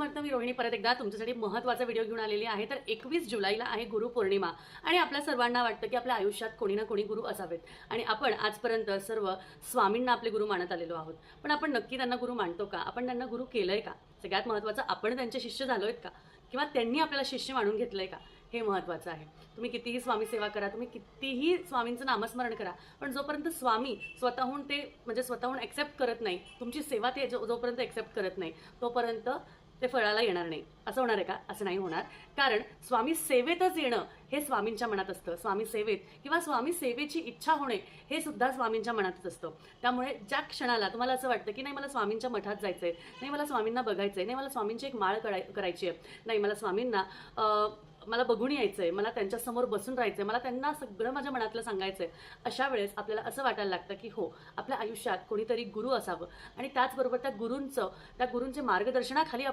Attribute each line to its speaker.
Speaker 1: समर्थ. मी रोहिणी परत एकदा तुमच्यासाठी महत्त्वाचा व्हिडिओ घेऊन आलेली आहे. तर 21 जुलैला आहे गुरुपौर्णिमा आणि आपल्या सर्वांना वाटतं की आपल्या आयुष्यात कोणी ना कोणी गुरु असावेत आणि आपण आजपर्यंत सर्व स्वामींना आपले गुरु मानत आलेलो आहोत. पण आपण नक्की त्यांना गुरु मानतो का? आपण त्यांना गुरु केलंय का? सगळ्यात महत्त्वाचं, आपण त्यांचे शिष्य झालोयत का? किंवा त्यांनी आपल्याला शिष्य मानून घेतलंय का? हे महत्त्वाचं आहे. तुम्ही कितीही स्वामी सेवा करा, तुम्ही कितीही स्वामींचं नामस्मरण करा, पण जोपर्यंत स्वामी स्वतःहून ते म्हणजे स्वतःहून ॲक्सेप्ट करत नाही, तुमची सेवा ते जोपर्यंत ॲक्सेप्ट करत नाही, तोपर्यंत ते फळाला येणार नाही. असं होणार आहे का? असं नाही होणार. कारण स्वामी सेवेतच येणं हे स्वामींच्या मनात असतं. स्वामी सेवेत किंवा स्वामी सेवेची इच्छा होणे हे सुद्धा स्वामींच्या मनातच असतं. त्यामुळे ज्या क्षणाला तुम्हाला असं वाटतं की नाही मला स्वामींच्या मठात जायचंय, नाही मला स्वामींना बघायचंय, नाही मला स्वामींची एक माळ करायची आहे, नाही मला स्वामींना मला बघून यायचंय, मला त्यांच्यासमोर बसून राहायचंय, मला त्यांना सगळं माझ्या मनातलं सांगायचंय, अशा वेळेस आपल्याला असं वाटायला लागतं की हो, आपल्या आयुष्यात कोणीतरी गुरु असावं आणि त्याचबरोबर त्या गुरूंचे मार्गदर्शनाखाली